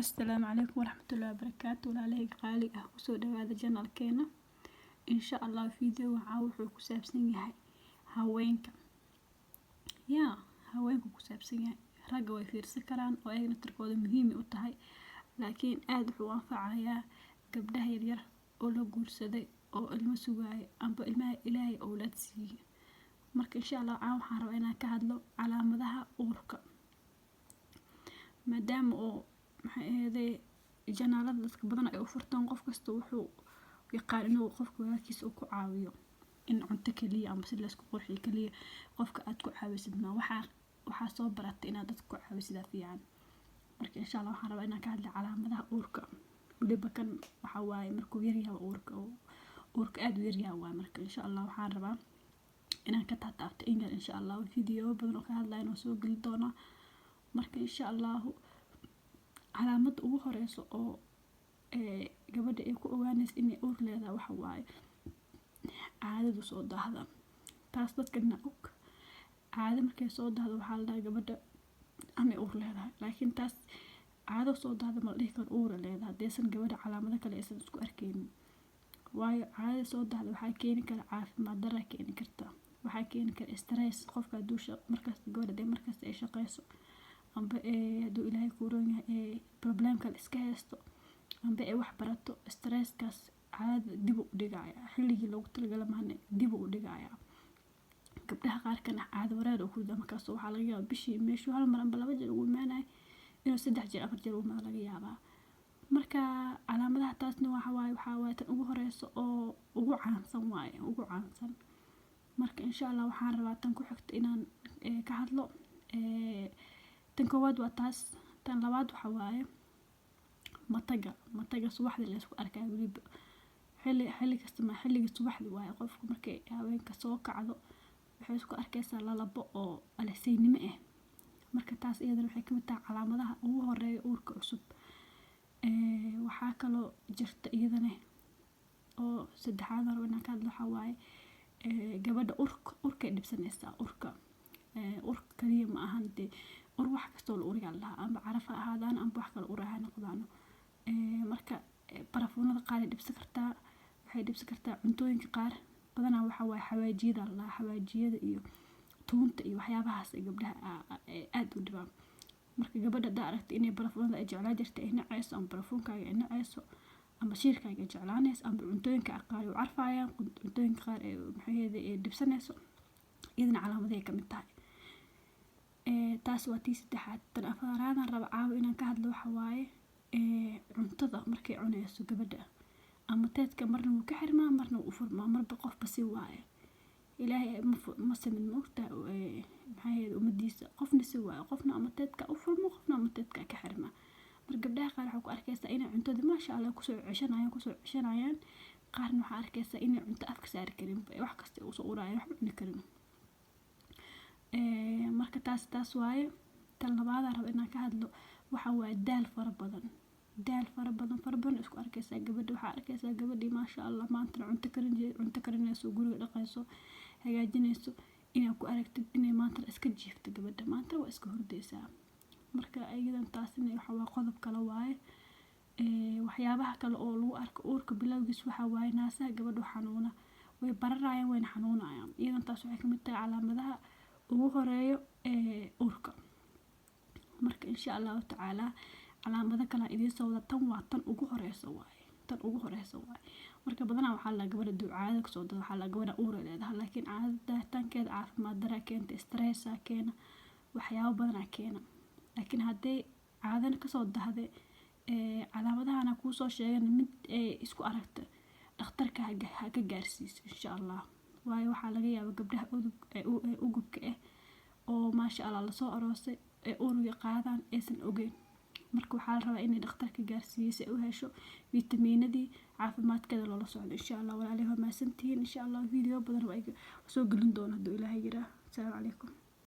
السلام عليكم ورحمة الله وبركاته. ولا قالي kusoo dhawaada channelkeena insha Allah video waxa wuxuu ku saabsan yahay haweenka haweenku ku saabsan yahay ragga way fiirsan karaan oo ayna tirkooda muhiim u tahay laakiin aad wuxuu anfacayaa gabdhaha yaryar oo la guursaday oo ilmo sugay amba ilmaha Ilaahay awlaad siiyay. Marka insha Allah waxaan rabaa inaan ka hadlo calaamadaha uurka maadaama oo janaalada dadka badan ay u furtaan qof kasta wuxuu yaqaan inuu qofka walaalkiisa ku caawiyo in cunto kaliya ama si la isku qurxiyo kaliya qofka aad ku caawisid ma waxa soo baratay inaad dadka ku caawisid fiican. Marka insha Allah waxaan rabaa inaan ka hadlo calaamadaha uurka waliba kan waxa waaye markuu yar yahay uurka aad u yar yahay. Marka insha Allah waxaan rabaa inaan ka taataabto insha Allah video badan oo ka hadlayo oo soo gali doona. Marka insha Allah calaamad ugu horeyso oo gabadha ay ku ogaanayso inay uur leedahay waxa waaye caadadu soo daahda. Taas dadkana og caado markay soo daahdo waxa la dhahaa gabadha ama uur leedahay laakiin taas caado soo daahda ma dhihi karo uur leedahay hadaysan gabadha calaamado kale aysan isku arkeynin. Waayo caado soo daahda waxa keeni kara caafimaad darro keeni karta, waxa keeni kara stress qofka duusha markaas gabadha markaas ay shaqeyso amba haduu Ilaahay ku roon yahay problem kale iska haysto amba ay wax barato stresskaas caado dib u dhigaya xilligii loogu talagalay maana dib u dhigaya. Gabdhaha qaar kana caado wareer oo ku dhama markaas waxa laga yaabaa bishii meeshu hal mar amba laba jeer ugu imaanay inuu 3 jeer 4 jeer ugu laga yaabaa. Marka calaamadaha taasna waxa waaye tan ugu horeyso oo ugu caansan. Marka insha Allah waxaan rabaa tan ku xigta inaan ka hadlo tan koowaad waa taas. Tan labaad waxa waaye mataga subaxdii la isku arkay waliba xilli kasta ma xilliga subaxdii waaye qofku markay haweenka soo kacdo waxay isku arkaysaa lalabo oo alexeynimo marka taas iyadana waxay kamid tahay calaamadaha ugu horeeya uurka cusub. Waxa kaloo jirta iyadana oo saddexaad inaan ka hadlo waxa waaye gabadha urka dhibsanaysa urka kaliya ma ahan ur wax kasta oo ur yaalla amba caraf ahaadaan amba wax kale ur ahaan noqdaan. Marka barafuunada qaar dhibsan kartaa waxay dhibsan kartaa cuntooyinka qaar badanaa waxa waaye xawaajiyada iyo tuunta iyo waxyaabahaas gabdhaha aad u dhibaan. Marka gabadha aragto inay barafuunada ay jeclaan jirtay ay nacayso amba barafuunkaaga ay nacayso amba shiirkaaga jeclaanayso amba cuntooyinka qaar u carfayaan cuntooyinka qaar ay dhibsanayso iyadana calaamadahay kamid tahay. Taas waa tii saddexaad. Tan afaraad aan rabo caawa inaan ka hadlo waxa waaye cuntada markay cunayso gabadha ama teedka marna wuu ka xirmaa marna wuu furmaa marba qofba si waaye. Ilaahay ma samin moogta umadiisa qofna si waaye qofna ama teedka u furmo qofna ama teedka ka xirmaa. Marka gabdhaha qaar waxa ku arkaysaa inay cuntada maasha Allah ku soo ceshanayaan qaarna waxa arkaysaa inay cunto afka saari karin wax kasta u soo uraayo wax cuni karin. Marka taas waaye. Tan labaad aan rabo inaan ka hadlo waxa waaye daal fara badan isku arkaysaa gabadha waxa arkaysaa gabadhii maasha Allah maanta cunto karinayso guriga dhaqayso hagaajinayso inaa ku aragtid inay maanta iska jiifto gabadha maanta waa iska hurdaysaa. Marka ayadan taasina waxa waa qodob kale waaye. Waxyaabaha kale oo lagu arko uurka bilowgiis waxa waaye naasaha gabadha xanuuna way bararayaan wayna xanuunayaan. Iyadan taas waxay kamid tahay calaamadaha ugu horeeyo uurka. Marka insha Allah ta'ala calaamada kale idin soo wada tan ugu horeyso waaye. Marka badanaa waxa la gabadha ducaada ka soo dad waxa la gabadha uur leedahay laakiin caadada tankeeda caafimaad darro keenta stress keena waxyaabo badan keena. Laakiin haday caadana ka soo dahday calaamadahana ku soo sheegan mid isku aragta dhakhtarka ha ka gaarsiiso insha Allah. Waayo waxa laga yaabaa gabdhaha ugubka oo maasha Allah la soo aroosay uur qaadaan aysan ogeyn. Marka waxa la rabaa in dhakhtarka gaarsiiso u hesho fiitamiinadii caafimaadkeeda loola socdo insha Allah. Walaalahay ma santiin insha Allah video badan oo ay soo galin doona haduu Ilaahay yiraahdo. Assalaamu calaykum.